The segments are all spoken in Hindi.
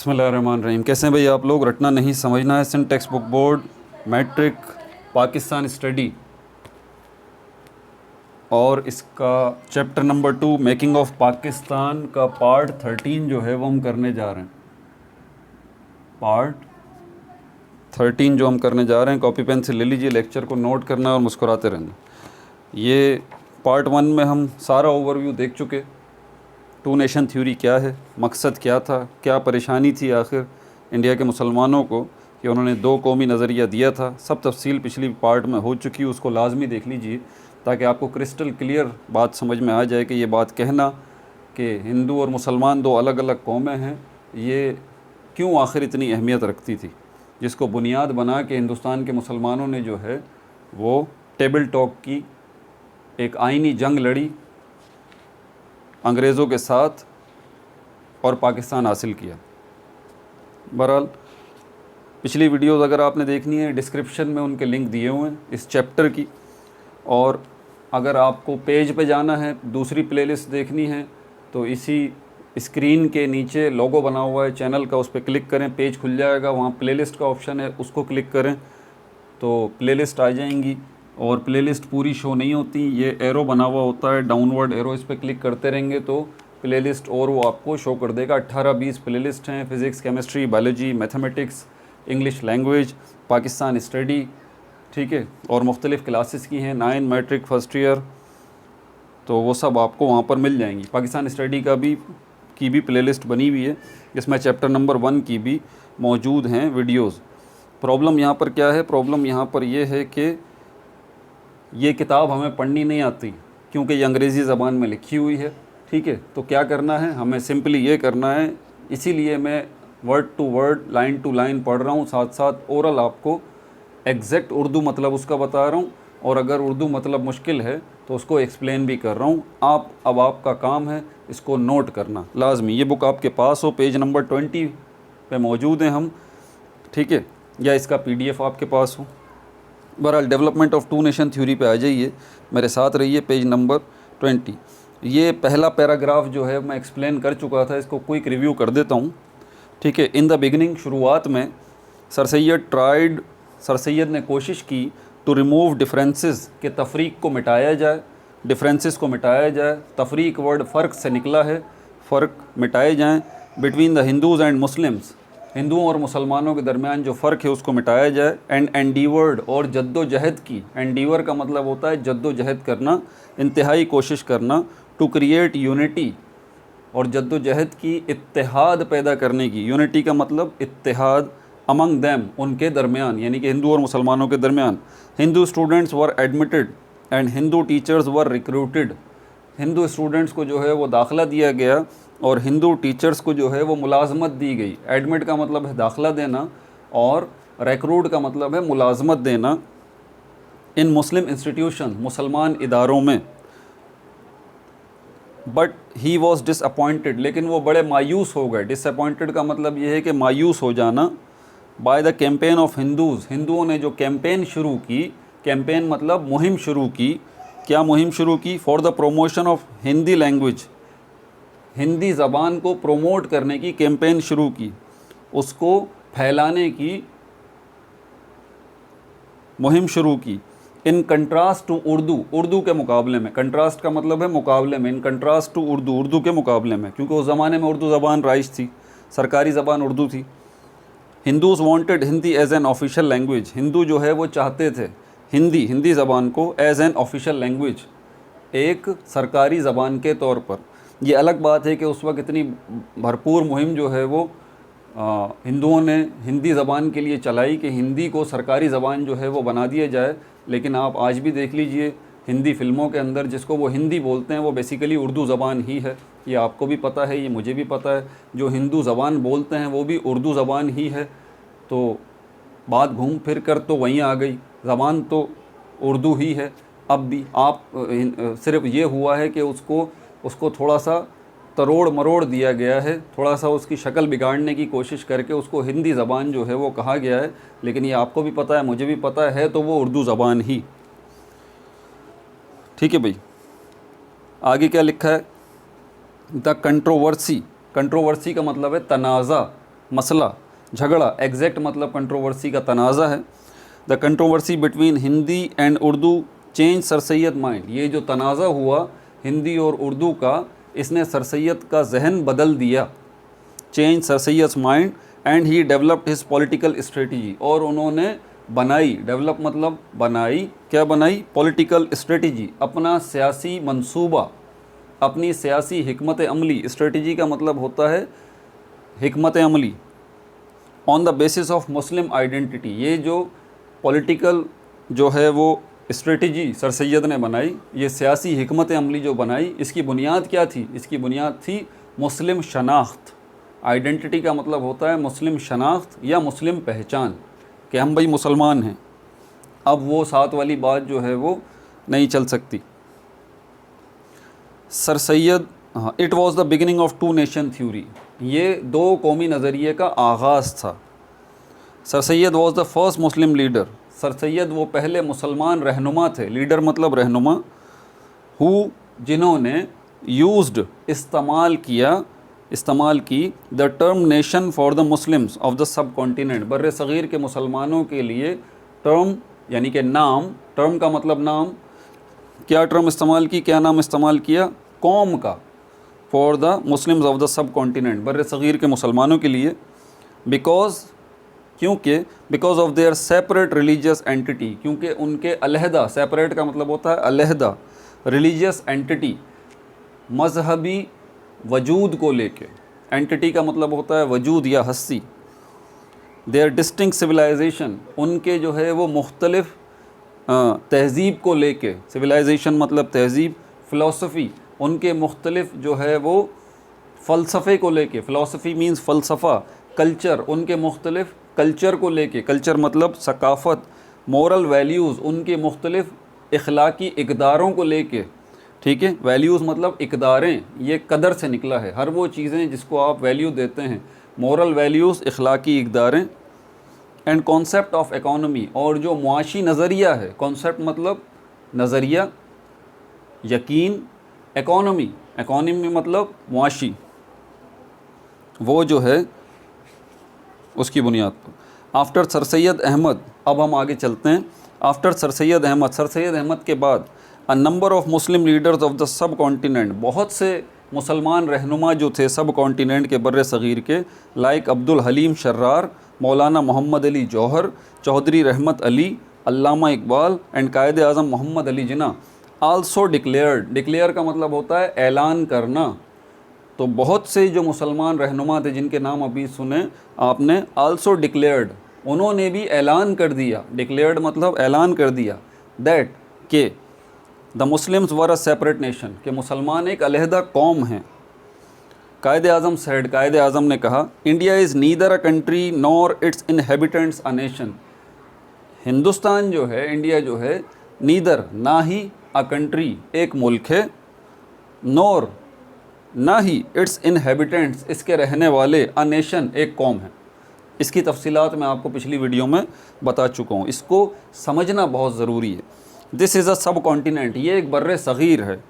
बिस्मिल्लाहिर्रहमानिर्रहीम। कैसे हैं भाई आप लोग? रटना नहीं समझना है। Sindh textbook board matric Pakistan study और इसका chapter number 2 making of Pakistan का पार्ट 13 जो है वो हम करने जा रहे हैं। पार्ट 13 जो हम करने जा रहे हैं, कॉपी पेन से ले लीजिए, लेक्चर को नोट करना और मुस्कुराते रहना। ये पार्ट 1 में हम सारा ओवरव्यू देख चुके। टू नेशन थ्योरी क्या है, मकसद क्या था, क्या परेशानी थी आखिर इंडिया के मुसलमानों को कि उन्होंने दो कौमी नज़रिया दिया था, सब तफसील पिछली पार्ट में हो चुकी। उसको लाजमी देख लीजिए ताकि आपको क्रिस्टल क्लियर बात समझ में आ जाए कि ये बात कहना कि हिंदू और मुसलमान दो अलग अलग कौमें हैं, ये क्यों आखिर इतनी अहमियत रखती थी, जिसको बुनियाद बना के हिंदुस्तान के मुसलमानों ने जो है वो टेबल टॉक की एक आइनी जंग लड़ी अंग्रेज़ों के साथ और पाकिस्तान हासिल किया। बहरहाल पिछली वीडियोज़ अगर आपने देखनी है, डिस्क्रिप्शन में उनके लिंक दिए हुए हैं इस चैप्टर की। और अगर आपको पेज पे जाना है, दूसरी प्लेलिस्ट देखनी है, तो इसी स्क्रीन के नीचे लोगो बना हुआ है चैनल का, उस पर क्लिक करें, पेज खुल जाएगा। वहाँ प्लेलिस्ट का ऑप्शन है, उसको क्लिक करें तो प्लेलिस्ट आ जाएंगी। और प्लेलिस्ट पूरी शो नहीं होती, ये एरो बना हुआ होता है, डाउनवर्ड एरो, इस पर क्लिक करते रहेंगे तो प्लेलिस्ट और वो आपको शो कर देगा। 18-20 प्लेलिस्ट हैं, physics, chemistry, biology, mathematics, English language, Pakistan study, ठीक है, और मुख्तलिफ़ क्लासेस की हैं, 9 मैट्रिक फर्स्ट ईयर, तो वो सब आपको वहाँ पर मिल जाएंगी। पाकिस्तान स्टडी की भी प्लेलिस्ट बनी हुई है, जिसमें चैप्टर नंबर 1 की भी मौजूद हैं वीडियोज़। प्रॉब्लम यहाँ पर क्या है? प्रॉब्लम यहाँ पर ये है कि ये किताब हमें पढ़नी नहीं आती, क्योंकि ये अंग्रेज़ी ज़बान में लिखी हुई है, ठीक है। तो क्या करना है, हमें सिंपली ये करना है, इसीलिए मैं word to word, line to line पढ़ रहा हूँ, साथ साथ ओरल आपको एग्जैक्ट उर्दू मतलब उसका बता रहा हूँ, और अगर उर्दू मतलब मुश्किल है तो उसको एक्सप्लेन भी कर रहा हूँ। अब आपका काम है इसको नोट करना लाजमी। ये बुक आपके पास हो, पेज नंबर 20 पे मौजूद हैं हम, ठीक है, या इसका PDF आपके पास हो। बहरहाल development of two nation theory पे आ जाइए, मेरे साथ रहिए, पेज नंबर 20। ये पहला पैराग्राफ जो है मैं एक्सप्लेन कर चुका था, इसको क्विक रिव्यू कर देता हूँ, ठीक है। इन द बिगिनिंग, शुरुआत में, सर सैयद ने कोशिश की टू रिमूव डिफरेंसेस, के तफरीक को मिटाया जाए, डिफरेंसेस को मिटाया जाए। तफरीक वर्ड फ़र्क से निकला है, फ़र्क मिटाए जाएँ। Between the Hindus and Muslims, हिंदुओं और मुसलमानों के दरमियान जो फ़र्क है उसको मिटाया जाए। एंड एंडीवर्ड, और जद्दोजहद की, एंडीवर का मतलब होता है जद्दोजहद करना, इंतहाई कोशिश करना। टू क्रिएट यूनिटी, और जद्दोजहद की इत्तेहाद पैदा करने की, यूनिटी का मतलब इत्तेहाद, अमंग दैम, उनके दरमियान, यानी कि हिंदू और मुसलमानों के दरमियान। Hindu students were admitted and Hindu teachers were recruited, Hindu students को जो है वो दाखिला दिया गया और हिंदू टीचर्स को जो है वो मुलाजमत दी गई। एडमिट का मतलब है दाखिला देना, और रिक्रूट का मतलब है मुलाजमत देना। इन मुस्लिम इंस्टीट्यूशन, मुसलमान इदारों में। बट ही वॉज डिसअपॉइंटेड, लेकिन वो बड़े मायूस हो गए। डिसअपॉइंटेड का मतलब ये है कि मायूस हो जाना। By the campaign of Hindus, हिंदुओं ने जो कैंपेन शुरू की, कैंपेन मतलब मुहिम शुरू की। क्या मुहिम शुरू की? For the promotion of Hindi language, Hindi ज़बान को प्रोमोट करने की कैंपेन शुरू की, उसको फैलाने की मुहिम शुरू की। In contrast to Urdu, Urdu के मुकाबले में, कंट्रास्ट का मतलब है मुकाबले में, in contrast to Urdu, Urdu के मुकाबले में, क्योंकि उस ज़माने में उर्दू ज़बान राइज थी, सरकारी ज़बान उर्दू थी। Hindus wanted Hindi as an official language, Hindu जो है वो चाहते थे हिंदी ज़बान को एज एन ऑफिशियल लैंग्वेज, एक सरकारी ज़बान के तौर पर। ये अलग बात है कि उस वक्त इतनी भरपूर मुहिम जो है वो हिंदुओं ने हिंदी ज़बान के लिए चलाई कि हिंदी को सरकारी ज़बान जो है वो बना दिया जाए। लेकिन आप आज भी देख लीजिए हिंदी फ़िल्मों के अंदर जिसको वो हिंदी बोलते हैं वो बेसिकली उर्दू ज़बान ही है। ये आपको भी पता है, ये मुझे भी पता है। जो हिंदू ज़बान बोलते हैं वो भी उर्दू ज़बान ही है। तो बात घूम फिर कर तो वहीं आ गई, ज़बान तो उर्दू ही है। अब भी आप सिर्फ ये हुआ है कि उसको थोड़ा सा तरोड़ मरोड़ दिया गया है, थोड़ा सा उसकी शक्ल बिगाड़ने की कोशिश करके उसको हिंदी ज़बान जो है वो कहा गया है। लेकिन ये आपको भी पता है, मुझे भी पता है, तो वो उर्दू ज़बान ही, ठीक है भाई। आगे क्या लिखा है? द कंट्रोवर्सी, कंट्रोवर्सी का मतलब है तनाज़ा, मसला, झगड़ा, एग्जैक्ट मतलब कंट्रोवर्सी का तनाज़ा है। The controversy between Hindi and Urdu change sir Syed mind, ये जो तनाज़ा हुआ हिंदी और उर्दू का, इसने सर सैयद का जहन बदल दिया। Change sir Syed mind and he developed his political strategy, और उन्होंने बनाई, डेवलप मतलब बनाई, क्या बनाई, पॉलिटिकल स्ट्रेटजी, अपना सियासी मंसूबा, अपनी सियासी हिकमत अमली। स्ट्रेटजी का मतलब होता है हिकमत अमली। On the basis of Muslim identity, ये जो पॉलिटिकल जो है वो स्ट्रेटजी सर सैयद ने बनाई, ये सियासी हिकमत अमली जो बनाई, इसकी बुनियाद क्या थी? इसकी बुनियाद थी मुस्लिम शनाख्त। आइडेंटिटी का मतलब होता है मुस्लिम शनाख्त या मुस्लिम पहचान, कि हम भाई मुसलमान हैं। अब वो साथ वाली बात जो है वो नहीं चल सकती। सर सैयद, हाँ, it was the beginning of two nation theory, ये दो कौमी नज़रिए का आगाज़ था। Sir Syed was the first Muslim leader, sir Syed वो पहले मुसलमान रहनुमा थे, लीडर मतलब रहनुमा, हु जिन्होंने यूज्ड इस्तेमाल की the term nation for the Muslims of the subcontinent, बर्र सग़ीर के मुसलमानों के लिए टर्म यानी कि नाम, टर्म का मतलब नाम, क्या टर्म इस्तेमाल की, क्या नाम इस्तेमाल किया? कौम का, for the Muslims of the subcontinent, बर्र सग़ीर के मुसलमानों के लिए। Because of their separate religious entity, क्योंकि उनके अलहदा, सेपरेट का मतलब होता है अलहदा, रिलीजियस एंटिटी, मजहबी वजूद को लेके, एंटिटी का मतलब होता है वजूद या हस्ती। देयर डिस्टिंक्ट सिविलाइजेशन, उनके जो है वो मुख्तलिफ तहज़ीब को लेके, सिविलाइजेशन मतलब तहज़ीब, फ़िलासफ़ी, उनके मुख्तलिफ जो है वो फ़लसफ़े को लेके, फ़िलासफ़ी मीन्स फ़लसफ़ा, कल्चर, उनके मुख्तलिफ कल्चर को लेके, कल्चर मतलब सकाफ़त, मोरल वैल्यूज़, उनके मुख्तलिफ इखलाकी इक़दारों को लेके, ठीक है। वैल्यूज़ मतलब इक़दारें, ये कदर से निकला है, हर वो चीज़ें जिसको आप वैल्यू देते हैं, मोरल वैल्यूज़, इखलाकी इक़दारें। एंड कॉन्सेप्ट ऑफ इकोनॉमी, और जो मुआशी नज़रिया है, कॉन्सेप्ट मतलब नज़रिया, यकीन, इकोनॉमी मतलब मुआशी, वो जो है उसकी बुनियाद पर। आफ्टर सर सैयद अहमद, अब हम आगे चलते हैं। आफ्टर सर सैयद अहमद के बाद a number of Muslim leaders of the सब कॉन्टिनेंट, बहुत से मुसलमान रहनुमा जो थे सब कॉन्टिनेंट के, बर्र सग़ीर के, like Abdul haleem शर्रार, Maulana Mohammad Ali Jauhar, Chaudhry Rahmat Ali, Allama Iqbal and Quaid Azam Mohammad Ali Jinnah, also declared, declare का मतलब होता है ऐलान करना। तो बहुत से जो मुसलमान रहनुमा थे जिनके नाम अभी सुने आपने, आल्सो डिक्लेयर्ड, उन्होंने भी ऐलान कर दिया, डिक्लेयर्ड मतलब ऐलान कर दिया, दैट के the Muslims were a separate nation, के मुसलमान एक अलहदा कौम हैं। कायद आज़म सेड, कायद आज़म ने कहा, India is neither a country nor it's inhabitants a nation, Hindustan जो है, इंडिया जो है, नीदर ना ही, अ कंट्री एक मुल्क है, नॉर ना ही, इट्स इनहेबिटेंट्स इसके रहने वाले, अ नेशन एक कौम है। इसकी तफसीलात मैं आपको पिछली वीडियो में बता चुका हूँ, इसको समझना बहुत ज़रूरी है। दिस इज़ अ सब कॉन्टिनेंट, ये एक बर्र सग़ीर है,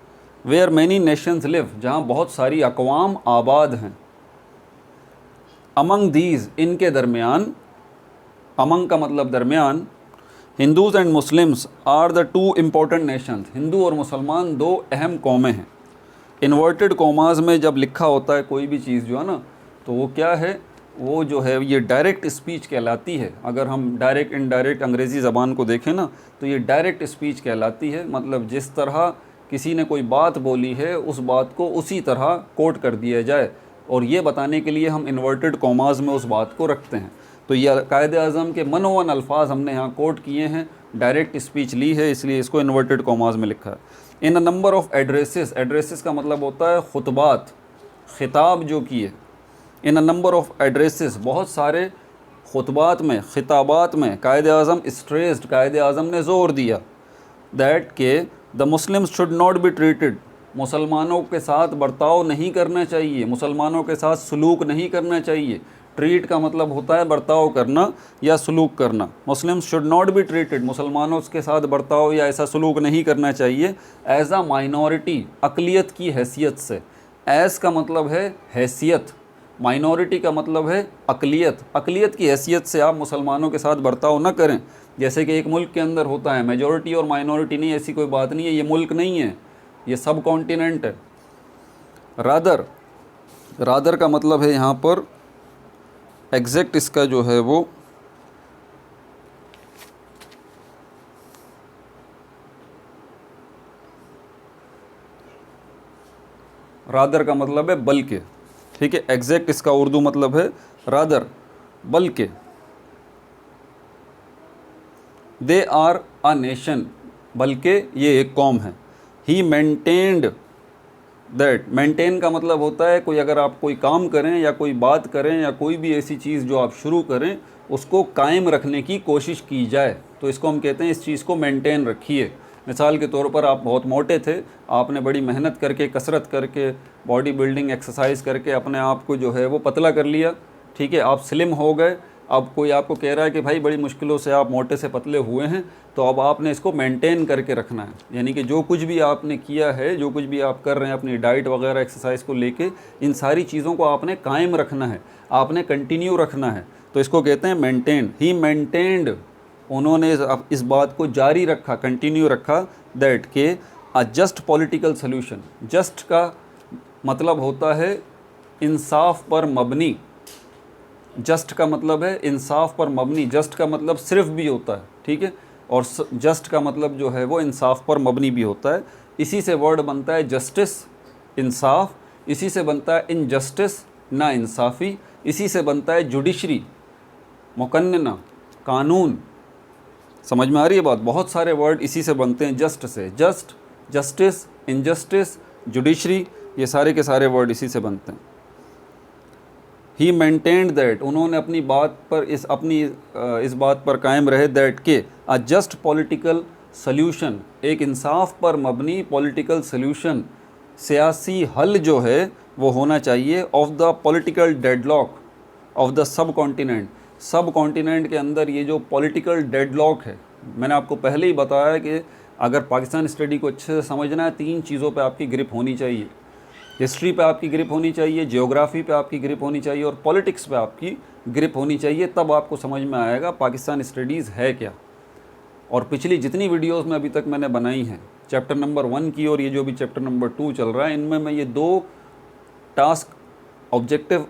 वेयर मैनी नेशंस लिव, जहाँ बहुत सारी अक़वाम आबाद हैं। अमंग दीज, इनके दरमियान, अमंग का मतलब दरमियान, Hindus and Muslims are the two important nations, Hindu और मुसलमान दो अहम कौमें हैं। इन्वर्टेड कॉमास में जब लिखा होता है कोई भी चीज़ जो है ना, तो वो क्या है, वो जो है ये डायरेक्ट स्पीच कहलाती है। अगर हम डायरेक्ट इनडायरेक्ट अंग्रेज़ी ज़बान को देखें ना, तो ये डायरेक्ट स्पीच कहलाती है, मतलब जिस तरह किसी ने कोई बात बोली है उस बात को उसी तरह कोट कर दिया जाए, और ये बताने के लिए हम इन्वर्टेड कॉमास में उस बात को रखते हैं। तो ये कायद आज़म के मनोवन अल्फाज हमने यहाँ कोट किए हैं, डायरेक्ट स्पीच ली है, इसलिए इसको इन्वर्टेड कॉमास में लिखा है। In a number of addresses, addresses का मतलब होता है खुतबात, खिताब जो किए। In a number of addresses, बहुत सारे खुतबात में, खिताबात में, कायद आज़म स्ट्रेस्ड, कायद आज़म ने ज़ोर दिया, दैट के the Muslims should not be treated, मुसलमानों के साथ बर्ताव नहीं करना चाहिए, मुसलमानों के साथ सलूक नहीं करना चाहिए। ट्रीट का मतलब होता है बर्ताव करना या सलूक करना। Muslims should not be treated, मुसलमानों के साथ बर्ताव या ऐसा सलूक नहीं करना चाहिए, एज आ माइनॉरिटी, अक़लियत की हैसियत से। एज़ का मतलब है हैसियत, माइनॉरिटी का मतलब है अक़लियत। अक़लियत की हैसियत से आप मुसलमानों के साथ बर्ताव न करें, जैसे कि एक मुल्क के अंदर होता है। मेजॉरिटी और माइनॉरिटी नहीं, ऐसी कोई बात नहीं है, ये मुल्क नहीं है, ये सब कॉन्टिनेंट है। रादर, रादर का मतलब है यहाँ पर एग्जैक्ट, इसका जो है वो रादर का मतलब है बल्कि, ठीक है। एग्जैक्ट इसका उर्दू मतलब है रादर, बल्कि। दे आर अ नेशन, बल्कि ये एक कौम है। ही मेंटेन्ड दैट, मेंटेन का मतलब होता है कोई, अगर आप कोई काम करें या कोई बात करें या कोई भी ऐसी चीज़ जो आप शुरू करें उसको कायम रखने की कोशिश की जाए, तो इसको हम कहते हैं इस चीज़ को मेंटेन रखिए। मिसाल के तौर पर आप बहुत मोटे थे, आपने बड़ी मेहनत करके, कसरत करके, बॉडी बिल्डिंग एक्सरसाइज करके अपने आप को जो है वो पतला कर लिया, ठीक है, आप स्लिम हो गए। अब कोई आपको कह रहा है कि भाई बड़ी मुश्किलों से आप मोटे से पतले हुए हैं, तो अब आपने इसको मेंटेन करके रखना है। यानी कि जो कुछ भी आपने किया है, जो कुछ भी आप कर रहे हैं अपनी डाइट वगैरह एक्सरसाइज को लेके, इन सारी चीज़ों को आपने कायम रखना है, आपने कंटिन्यू रखना है, तो इसको कहते हैं मेंटेन। ही मेंटेन्ड, उन्होंने इस बात को जारी रखा, कंटिन्यू रखा, दैट के अ जस्ट पॉलिटिकल सोल्यूशन। जस्ट का मतलब होता है इंसाफ पर मबनी, जस्ट का मतलब है इंसाफ पर मबनी, जस्ट का मतलब सिर्फ भी होता है, ठीक है, और जस्ट का मतलब जो है वो इंसाफ पर मबनी भी होता है। इसी से वर्ड बनता है जस्टिस, इंसाफ, इसी से बनता है इनजस्टिस, ना इंसाफ़ी, इसी से बनता है जुडिशरी, मुकन्नना, कानून। समझ में आ रही है बात? बहुत सारे वर्ड इसी से बनते हैं, just say. Just, justice, injustice, judiciary, ये सारे के सारे वर्ड इसी से बनते हैं। ही मेंटेन्ड दैट, उन्होंने अपनी बात पर इस बात पर कायम रहे, दैट के अ जस्ट पॉलिटिकल सल्यूशन, एक इंसाफ पर मबनी पॉलिटिकल सल्यूशन, सियासी हल जो है वो होना चाहिए, of the political deadlock of the सब कॉन्टिनेंट। सब कॉन्टिनेंट के अंदर ये जो पॉलिटिकल डेडलॉक है, मैंने आपको पहले ही बताया कि अगर पाकिस्तान स्टडी को अच्छे से समझना है, 3 चीज़ों पे आपकी ग्रिप होनी चाहिए। हिस्ट्री पे आपकी ग्रिप होनी चाहिए, जियोग्राफी पे आपकी ग्रिप होनी चाहिए, और पॉलिटिक्स पे आपकी ग्रिप होनी चाहिए। तब आपको समझ में आएगा पाकिस्तान स्टडीज़ है क्या। और पिछली जितनी वीडियोस में अभी तक मैंने बनाई हैं, चैप्टर नंबर 1 की और ये जो भी चैप्टर नंबर 2 चल रहा है, इनमें मैं ये 2 टास्क ऑब्जेक्टिव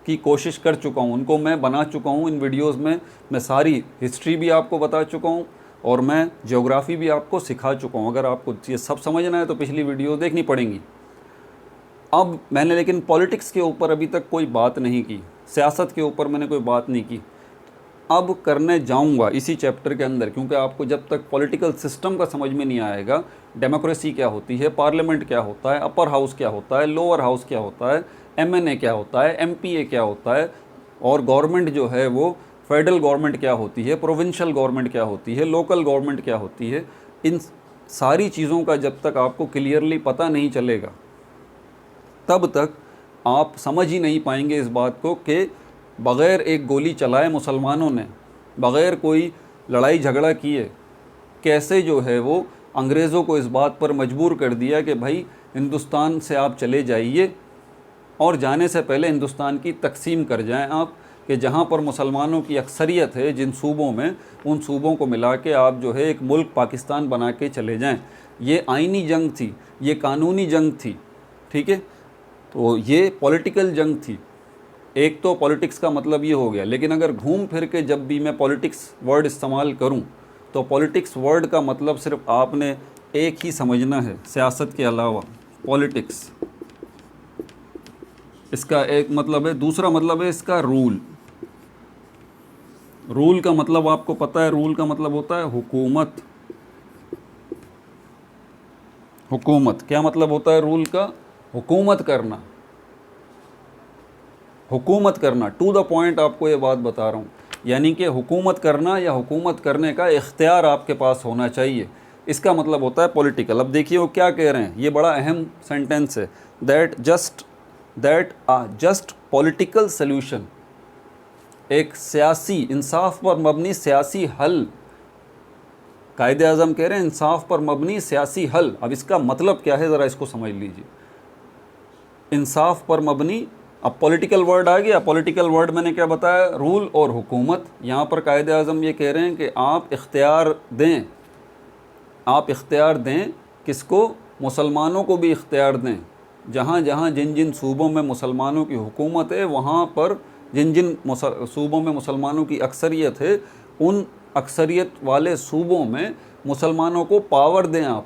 की कोशिश कर चुका हूँ, उनको मैं बना चुका हूँ। इन वीडियोस में मैं सारी हिस्ट्री भी आपको बता चुका हूँ और मैं ज्योग्राफी भी आपको सिखा चुका हूँ। अगर आपको ये सब समझना है तो पिछली वीडियो देखनी पड़ेंगी। अब मैंने लेकिन पॉलिटिक्स के ऊपर अभी तक कोई बात नहीं की, सियासत के ऊपर मैंने कोई बात नहीं की। अब करने जाऊंगा इसी चैप्टर के अंदर, क्योंकि आपको जब तक पॉलिटिकल सिस्टम का समझ में नहीं आएगा, डेमोक्रेसी क्या होती है, पार्लियामेंट क्या होता है, अपर हाउस क्या होता है, लोअर हाउस क्या होता है, एमएनए क्या होता है, एमपीए क्या होता है, और गवर्नमेंट जो है वो फेडरल गवर्नमेंट क्या होती है, प्रोविंशियल गवर्नमेंट क्या होती है, लोकल गवर्नमेंट क्या होती है, इन सारी चीज़ों का जब तक आपको क्लियरली पता नहीं चलेगा, तब तक आप समझ ही नहीं पाएंगे इस बात को कि बग़ैर एक गोली चलाए मुसलमानों ने, बग़ैर कोई लड़ाई झगड़ा किए, कैसे जो है वो अंग्रेज़ों को इस बात पर मजबूर कर दिया कि भाई हिंदुस्तान से आप चले जाइए, और जाने से पहले हिंदुस्तान की तकसीम कर जाएं आप, कि जहाँ पर मुसलमानों की अक्सरियत है जिन सूबों में, उन सूबों को मिला के आप जो है एक मुल्क पाकिस्तान बना के चले जाएं। ये आइनी जंग थी, ये कानूनी जंग थी, ठीक है, तो ये पॉलिटिकल जंग थी। एक तो पॉलिटिक्स का मतलब ये हो गया, लेकिन अगर घूम फिर के जब भी मैं पॉलिटिक्स वर्ड इस्तेमाल करूं, तो पॉलिटिक्स वर्ड का मतलब सिर्फ आपने एक ही समझना है, सियासत के अलावा। पॉलिटिक्स इसका एक मतलब है, दूसरा मतलब है इसका रूल। रूल का मतलब आपको पता है, रूल का मतलब होता है हुकूमत। हुकूमत क्या मतलब होता है रूल का? हुकूमत करना, हुकूमत करना, टू द पॉइंट आपको ये बात बता रहा हूँ। यानी कि हुकूमत करना या हुकूमत करने का इख्तियार आपके पास होना चाहिए, इसका मतलब होता है पॉलिटिकल। अब देखिए वो क्या कह रहे हैं, ये बड़ा अहम सेंटेंस है, that a just political solution, एक सियासी, इंसाफ पर मबनी सियासी हल। कायदे आज़म कह रहे हैं इंसाफ पर मबनी सियासी हल। अब इसका मतलब क्या है, ज़रा इसको समझ लीजिए। इंसाफ पर मबनी अब पॉलिटिकल वर्ड आ गया। पॉलिटिकल वर्ड मैंने क्या बताया, रूल और हुकूमत। यहाँ पर कायदे आज़म ये कह रहे हैं कि आप इख्तियार दें, आप इख्तियार दें किसको, मुसलमानों को भी इख्तियार दें। जहाँ जहाँ जिन जिन सूबों में मुसलमानों की हुकूमत है, वहाँ पर जिन जिन सूबों में मुसलमानों की अक्सरियत है, उन अक्सरियत वाले सूबों में मुसलमानों को पावर दें आप,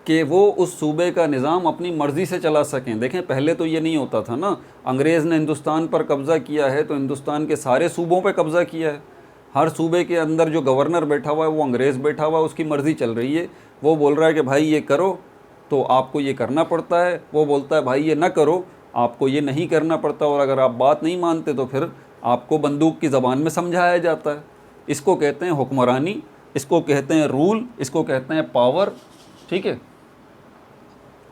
कि वो उस सूबे का निज़ाम अपनी मर्ज़ी से चला सकें। देखें पहले तो ये नहीं होता था ना, अंग्रेज़ ने हिंदुस्तान पर कब्ज़ा किया है तो हिंदुस्तान के सारे सूबों पे कब्ज़ा किया है। हर सूबे के अंदर जो गवर्नर बैठा हुआ है वो अंग्रेज़ बैठा हुआ है, उसकी मर्ज़ी चल रही है। वो बोल रहा है कि भाई ये करो तो आपको ये करना पड़ता है, वो बोलता है भाई ये ना करो आपको ये नहीं करना पड़ता, और अगर आप बात नहीं मानते तो फिर आपको बंदूक की ज़बान में समझाया जाता है। इसको कहते हैं हुक्मरानी, इसको कहते हैं रूल, इसको कहते हैं पावर, ठीक है,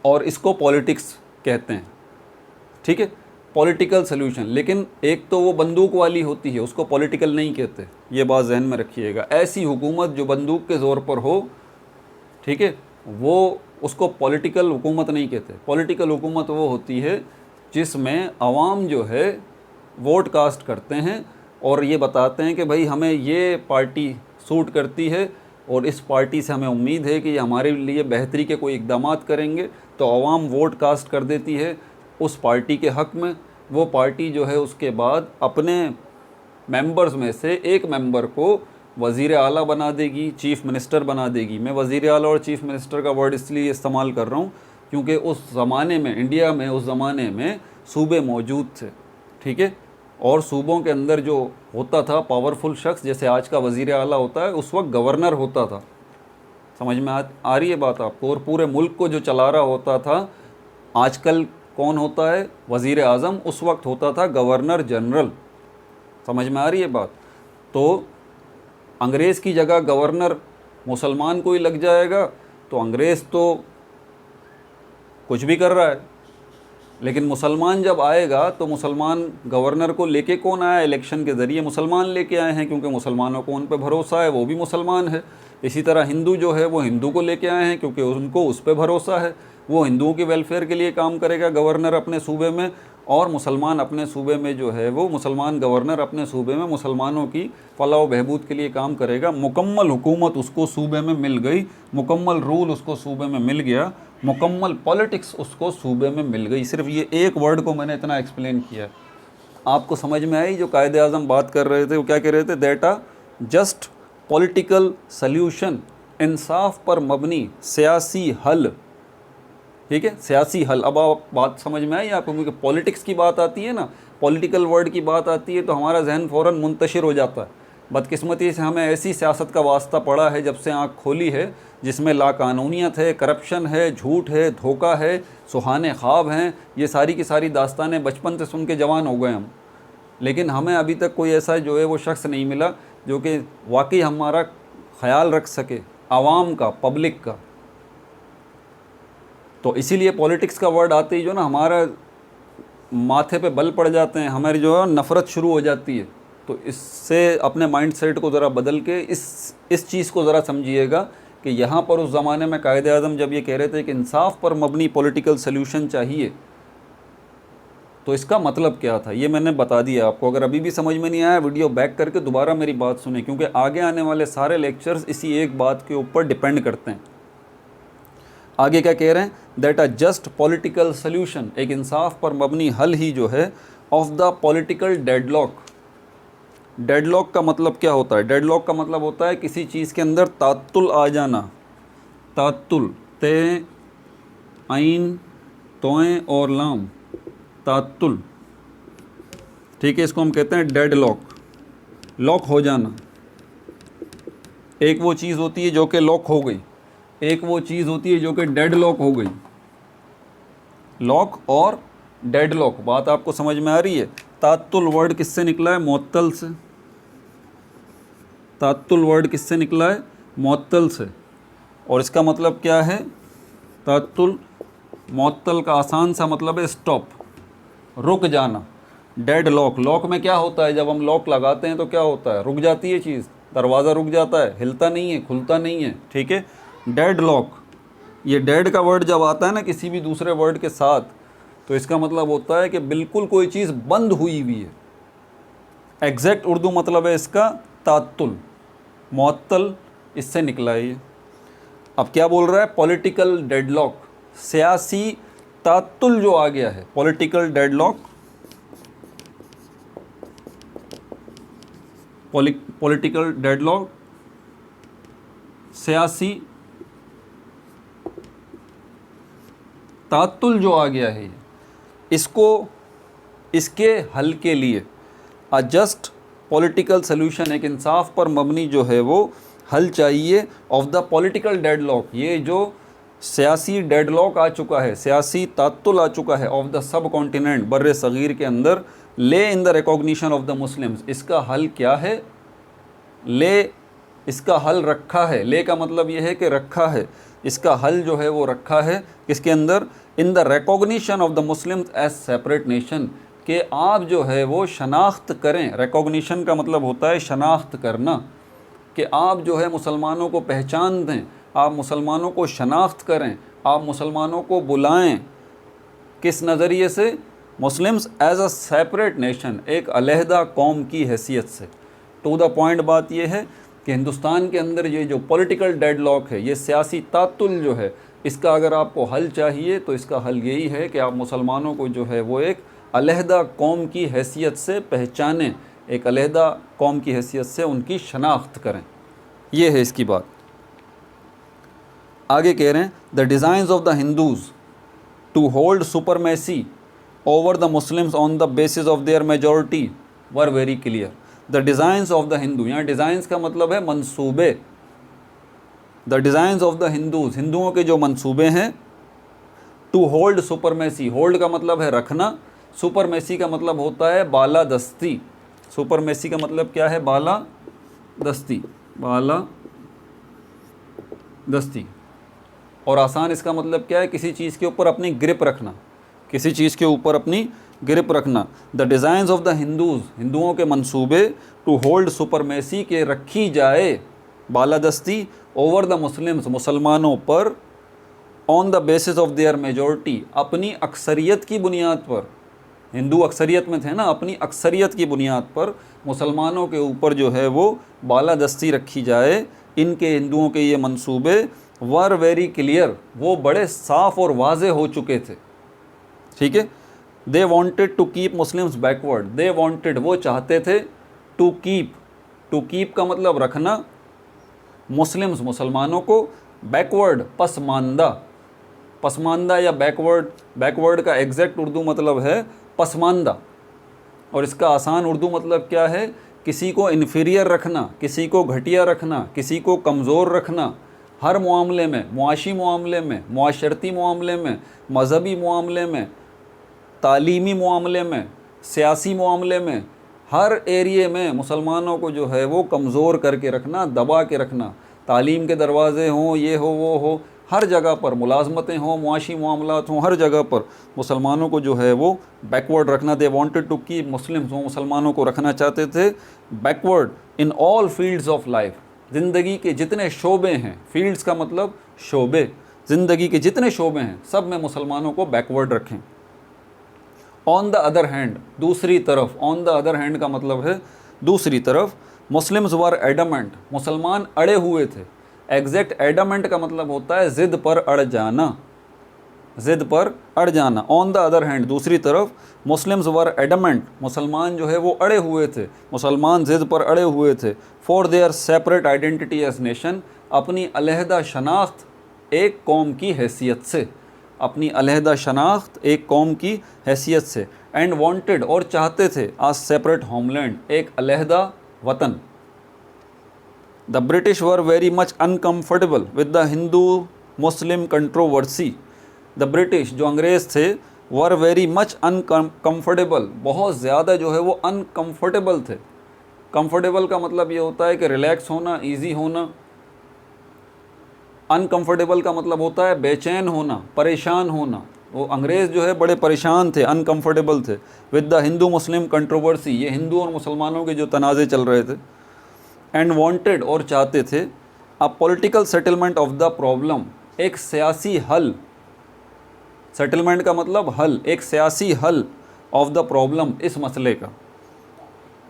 और इसको पॉलिटिक्स कहते हैं, ठीक है, पॉलिटिकल सल्यूशन। लेकिन एक तो वो बंदूक वाली होती है, उसको पॉलिटिकल नहीं कहते, ये बात जहन में रखिएगा। ऐसी हुकूमत जो बंदूक के ज़ोर पर हो, ठीक है, वो उसको पॉलिटिकल हुकूमत नहीं कहते। पॉलिटिकल हुकूमत वो होती है जिसमें अवाम जो है वोट कास्ट करते हैं और ये बताते हैं कि भाई हमें ये पार्टी सूट करती है और इस पार्टी से हमें उम्मीद है कि ये हमारे लिए बेहतरी के कोई इक़दामात करेंगे, तो अवाम वोट कास्ट कर देती है उस पार्टी के हक़ में। वो पार्टी जो है उसके बाद अपने मेंबर्स में से एक मेंबर को वज़ीर आला बना देगी, चीफ़ मिनिस्टर बना देगी। मैं वज़ीर आला और चीफ़ मिनिस्टर का वर्ड इसलिए इस्तेमाल कर रहा हूँ क्योंकि उस ज़माने में इंडिया में, उस ज़माने में सूबे मौजूद थे, ठीक है, और सूबों के अंदर जो होता था पावरफुल शख्स, जैसे आज का वज़ीर आला होता है, उस वक्त गवर्नर होता था। समझ में आ रही है बात आपको? और पूरे मुल्क को जो चला रहा होता था, आजकल कौन होता है, वज़ीर आज़म, उस वक्त होता था गवर्नर जनरल। समझ में आ रही है बात? तो अंग्रेज़ की जगह गवर्नर मुसलमान को ही लग जाएगा तो अंग्रेज़ तो कुछ भी कर रहा है, लेकिन मुसलमान जब आएगा तो मुसलमान गवर्नर को लेके कौन आया, इलेक्शन के ज़रिए मुसलमान लेके आए हैं, क्योंकि मुसलमानों को उन पे भरोसा है, वो भी मुसलमान है। इसी तरह हिंदू जो है वो हिंदू को लेके आए हैं क्योंकि उनको उस पर भरोसा है, वो हिंदुओं के वेलफेयर के लिए काम करेगा गवर्नर अपने सूबे में, और मुसलमान अपने सूबे में जो है वो मुसलमान गवर्नर अपने सूबे में मुसलमानों की फलाह बहबूद के लिए काम करेगा। मुकम्मल हुकूमत उसको सूबे में मिल गई, मुकम्मल रूल उसको सूबे में मिल गया, मुकम्मल पॉलिटिक्स उसको सूबे में मिल गई। सिर्फ ये एक वर्ड को मैंने इतना एक्सप्लेन किया। आपको समझ में आई जो कायदे आज़म बात कर रहे थे, वो क्या कह रहे थे? That a just political solution, इंसाफ पर मबनी सियासी हल, ठीक है, सियासी हल। अब आप बात समझ में आई आपको? क्योंकि पॉलिटिक्स की बात आती है ना, पॉलिटिकल वर्ड की बात आती है तो हमारा जहन फ़ौरन मुंतशिर हो जाता है। बदकिस्मती से हमें ऐसी सियासत का वास्ता पड़ा है जब से आँख खोली है, जिसमें लाकानूनियत है, करप्शन है, झूठ है, धोखा है, सुहाने ख्वाब हैं। ये सारी की सारी दास्तानें बचपन से सुन के जवान हो गए हम, लेकिन हमें अभी तक कोई ऐसा जो है वो शख्स नहीं मिला जो कि वाकई हमारा ख्याल रख सके, आवाम का, पब्लिक का। तो इसीलिए पॉलिटिक्स का वर्ड आते ही जो ना हमारा माथे पे बल पड़ जाते हैं, हमारी जो है नफ़रत शुरू हो जाती है। तो इससे अपने माइंड सेट को ज़रा बदल के इस चीज़ को ज़रा समझिएगा कि यहाँ पर उस ज़माने में कायदे आज़म जब ये कह रहे थे कि इंसाफ पर मबनी पॉलिटिकल सल्यूशन चाहिए, तो इसका मतलब क्या था ये मैंने बता दिया आपको। अगर अभी भी समझ में नहीं आया, वीडियो बैक करके दोबारा मेरी बात सुने, क्योंकि आगे आने वाले सारे लेक्चर्स इसी एक बात के ऊपर डिपेंड करते हैं। आगे क्या कह रहे हैं? That a just political solution, एक इंसाफ पर मबनी हल ही जो है, of the political deadlock. Deadlock का मतलब क्या होता है? डेडलॉक का मतलब होता है किसी चीज़ के अंदर तात्तुल आ जाना। तात्तुल, ते, आइन, तोएं और लाम, तात्तुल, ठीक है, इसको हम कहते हैं डेडलॉक, लॉक हो जाना। एक वो चीज़ होती है जो कि लॉक हो गई, एक वो चीज़ होती है जो कि डेडलॉक हो गई। लॉक और डेडलॉक, बात आपको समझ में आ रही है? तात्तुल वर्ड किससे निकला है? मुअत्तल से। तात्तुल वर्ड किससे निकला है? मुअत्तल से। और इसका मतलब क्या है? तात्तुल, मुअत्तल का आसान सा मतलब है स्टॉप, रुक जाना। डेड लॉक, लॉक में क्या होता है? जब हम लॉक लगाते हैं तो क्या होता है? रुक जाती है चीज़, दरवाज़ा रुक जाता है, हिलता नहीं है, खुलता नहीं है, ठीक है। डेड लॉक, ये डेड का वर्ड जब आता है ना किसी भी दूसरे वर्ड के साथ, तो इसका मतलब होता है कि बिल्कुल कोई चीज़ बंद हुई हुई है। एग्जैक्ट उर्दू मतलब है इसका तात्तुल, मुअत्तल इससे निकला है ये। अब क्या बोल रहा है, पॉलिटिकल डेडलॉक, सियासी तात्तुल जो आ गया है, पॉलिटिकल डेडलॉक, पॉलिटिकल डेडलॉक, सियासी तात्तुल जो आ गया है, इसको, इसके हल के लिए अ जस्ट पॉलिटिकल सोल्यूशन, एक इंसाफ पर मबनी जो है वो हल चाहिए ऑफ द पॉलिटिकल डेडलॉक, ये जो सियासी डेडलॉक आ चुका है, सियासी तात्तुल आ चुका है ऑफ द सब कॉन्टिनेंट, बर्रे सग़ीर के अंदर, ले इन the recognition of the Muslims, इसका हल क्या है, ले इसका हल रखा है, ले का मतलब ये है कि रखा है, इसका हल जो है वो रखा है किसके अंदर, in the recognition of the Muslims as separate nation, कि आप जो है वो शनाख्त करें, रिकॉग्निशन का मतलब होता है शनाख्त करना, कि आप जो है मुसलमानों को पहचान दें, आप मुसलमानों को शनाख्त करें, आप मुसलमानों को बुलाएं, किस नज़रिए से, Muslims as a separate nation, एक अलहदा कौम की हैसियत से। टू द पॉइंट बात यह है कि हिंदुस्तान के अंदर ये जो पॉलिटिकल डेडलॉक है, ये सियासी तात्तुल जो है, इसका अगर आपको हल चाहिए तो इसका हल यही है कि आप मुसलमानों को जो है वो एक अलहदा कौम की हैसियत से पहचानें, एक अलहदा कौम की हैसियत से उनकी शनाख्त करें। ये है इसकी बात। आगे कह रहे हैं, the designs of the Hindus to hold supremacy over the Muslims on the basis of their majority were very clear. The designs of the Hindu, यहाँ डिज़ाइंस का मतलब है मंसूबे, the designs of the Hindus, हिंदुओं के जो मंसूबे हैं, टू होल्ड सुपरमेसी, होल्ड का मतलब है रखना, सुपरमेसी का मतलब होता है बाला दस्ती, सुपरमेसी का मतलब क्या है, बाला दस्ती, बाला दस्ती, और आसान इसका मतलब क्या है, किसी चीज़ के ऊपर अपनी ग्रिप रखना, किसी चीज़ के ऊपर अपनी ग्रिप रखना। The designs of the Hindus, हिंदुओं के मंसूबे, टू होल्ड सुपरमेसी, के रखी जाए बालादस्ती, ओवर द मुस्लिम्स, मुसलमानों पर, on the basis of their majority, अपनी अक्सरियत की बुनियाद पर, हिंदू अक्सरियत में थे ना, अपनी अक्सरियत की बुनियाद पर मुसलमानों के ऊपर जो है वो बालादस्ती रखी जाए। इनके हिंदुओं के ये मंसूबे वर वेरी क्लियर, वो बड़े साफ़ और वाज़े हो चुके थे, ठीक है। They wanted to keep Muslims backward, they wanted वो चाहते थे, टू कीप, टू कीप का मतलब रखना, मुस्लिम्स मुसलमानों को, बैकवर्ड पसमानदा, पसमानदा या बैकवर्ड, बैकवर्ड का एग्जैक्ट उर्दू मतलब है पसमानदा, और इसका आसान उर्दू मतलब क्या है, किसी को इन्फीरियर रखना, किसी को घटिया रखना, किसी को कमज़ोर रखना, हर मामले में, मुआशी मामले में, मुआशरती मामले में, मज़हबी मामले में, तालीमी मामले में, सियासी मामले में, हर एरिए में मुसलमानों को जो है वो कमज़ोर करके रखना, दबा के रखना। तालीम के दरवाज़े हों, ये हो वो हो, हर जगह पर मुलाजमतें हों, मुआशी मामलात हों, हर जगह पर मुसलमानों को जो है वो बैकवर्ड रखना। They wanted to keep Muslims, वो मुसलमानों को रखना चाहते थे backward in all fields of life, ज़िंदगी के जितने शोबे हैं, फील्ड्स का मतलब शोबे, ज़िंदगी के जितने शोबे हैं सब में मुसलमानों को बैकवर्ड रखें। ऑन द अदर हैंड, दूसरी तरफ, ऑन द अदर हैंड का मतलब है दूसरी तरफ, मुस्लिम्स वर एडमेंट, मुसलमान अड़े हुए थे। एग्जैक्ट एडमेंट का मतलब होता है ज़िद पर अड़ जाना, ज़िद पर अड़ जाना। ऑन द अदर हैंड, दूसरी तरफ, मुस्लिम्स वर एडमेंट, मुसलमान जो है वो अड़े हुए थे, मुसलमान ज़िद पर अड़े हुए थे। For their separate identity as nation, अपनी अलहदा शनाख्त एक कौम की हैसियत से, अपनी अलहदा शनाख्त एक कौम की हैसियत से। एंड वांटेड, और चाहते थे, आज सेपरेट होमलैंड, एक अलहदा वतन। The British were very much uncomfortable with the Hindu Muslim controversy. The British, जो अंग्रेज़ थे, वर वेरी मच अनकम्फर्टेबल, बहुत ज़्यादा जो है वो अनकम्फर्टेबल थे। कंफर्टेबल का मतलब ये होता है कि रिलैक्स होना, ईजी होना। अनकम्फर्टेबल का मतलब होता है बेचैन होना, परेशान होना। वो अंग्रेज़ जो है बड़े परेशान थे, अनकम्फर्टेबल थे with the Hindu Muslim controversy, ये हिंदू और मुसलमानों के जो तनाज़े चल रहे थे। एंड वांटेड, और चाहते थे, a political settlement of the problem, एक सियासी हल, सेटलमेंट का मतलब हल, एक सियासी हल ऑफ द प्रॉब्लम, इस मसले का।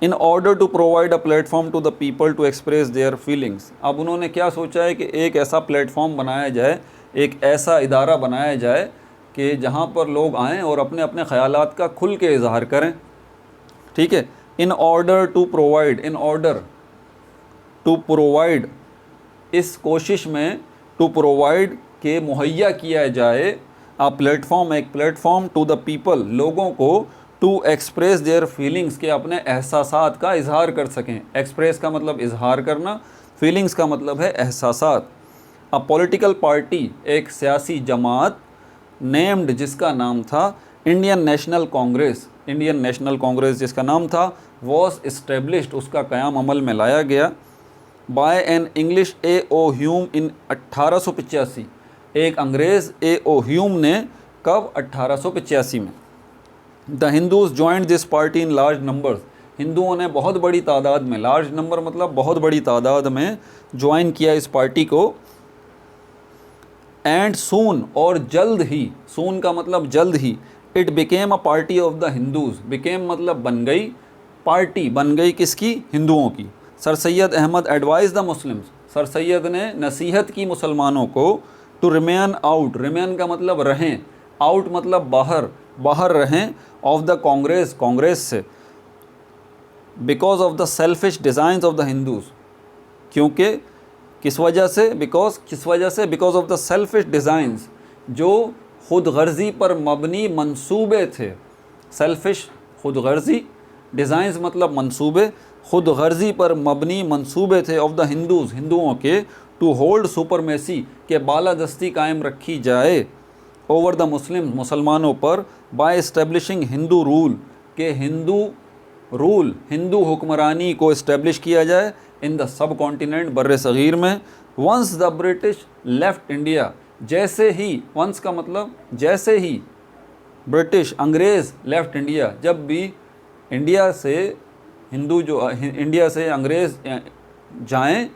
In order to provide a platform to the people to express their feelings. अब उन्होंने क्या सोचा है कि एक ऐसा प्लेटफॉर्म बनाया जाए, एक ऐसा इदारा बनाया जाए कि जहाँ पर लोग आएँ और अपने अपने ख़यालात का खुल के इजहार करें। ठीक है, in order to provide, in order to provide, इस कोशिश में टू प्रोवाइड के मुहैया किया जाए अ प्लेटफॉर्म, एक प्लेटफॉर्म टू द पीपल, लोगों को, टू एक्सप्रेस देयर फीलिंग्स, के अपने एहसासात का इजहार कर सकें। एक्सप्रेस का मतलब इजहार करना, फीलिंग्स का मतलब है एहसासात। अ पॉलिटिकल पार्टी, एक सियासी जमात, नेम्ड, जिसका नाम था Indian national Congress, Indian national Congress जिसका नाम था, वॉज इस्टेब्लिश्ड, उसका क़याम अमल में लाया गया, by an English AO. Hume in 1885, एक अंग्रेज़ ए.ओ. ह्यूम ने, कब? 1885 में। The Hindus joined this party in large numbers, हिंदुओं ने बहुत बड़ी तादाद में, लार्ज नंबर मतलब बहुत बड़ी तादाद में ज्वाइन किया इस पार्टी को। एंड सून, और जल्द ही, सून का मतलब जल्द ही, it became a party of the Hindus, became मतलब बन गई, पार्टी बन गई किसकी? हिंदुओं की। Sir Syed Ahmad advise the Muslims, sir Syed ने नसीहत की मुसलमानों को, टू रिमेन आउट, रिमेन का मतलब रहें, आउट मतलब बाहर, बाहर रहें, ऑफ द कांग्रेस, कांग्रेस से, because of the selfish designs of the Hindus, क्योंकि किस वजह से? बिकॉज, किस वजह से? Because of the selfish designs, जो खुद गर्ज़ी पर मबनी मंसूबे थे। सेल्फिश, खुद गर्ज़ी, डिज़ाइंस मतलब मंसूबे, खुद गर्ज़ी पर मबनी मंसूबे थे, ऑफ द हिंदूज़, हिंदुओं के, टू होल्ड सुपरमेसी, के बालादस्ती कायम रखी जाए, ओवर द मुस्लिम, मुसलमानों पर, बाय इस्टेब्लिशिंग हिंदू रूल, के हिंदू रूल, हिंदू हुक्मरानी को इस्टेब्लिश किया जाए, इन द सब कॉन्टिनेंट, बर्र सग़ीर में। Once the British left India, जैसे ही, वंस का मतलब जैसे ही, ब्रिटिश, अंग्रेज़, लेफ्ट इंडिया, जब भी इंडिया से हिंदू जो इंडिया से अंग्रेज़ जाएं,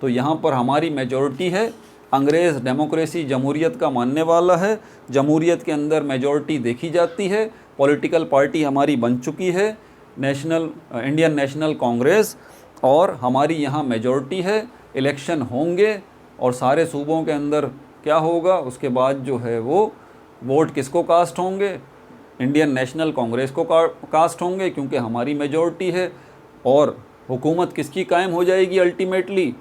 तो यहाँ पर हमारी मेजॉरिटी है, अंग्रेज़ डेमोक्रेसी, जमहूरियत का मानने वाला है, जमहूरियत के अंदर मेजॉरिटी देखी जाती है, पॉलिटिकल पार्टी हमारी बन चुकी है, नेशनल, इंडियन नेशनल कांग्रेस, और हमारी यहाँ मेजॉरिटी है, इलेक्शन होंगे और सारे सूबों के अंदर क्या होगा, उसके बाद जो है वो वोट किसको कास्ट होंगे? इंडियन नेशनल कांग्रेस को कास्ट होंगे, क्योंकि हमारी मेजॉरिटी है, और हुकूमत किसकी कायम हो जाएगी? अल्टीमेटली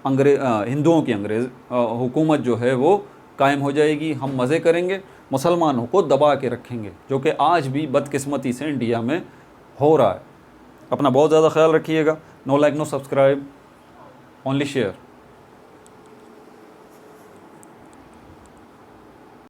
हिंदुओं की अंग्रेज़ हुकूमत जो है वो कायम हो जाएगी। हम मज़े करेंगे, मुसलमानों को दबा के रखेंगे, जो कि आज भी बदकिस्मती से इंडिया में हो रहा है। अपना बहुत ज़्यादा ख्याल रखिएगा। No like, no subscribe, only share.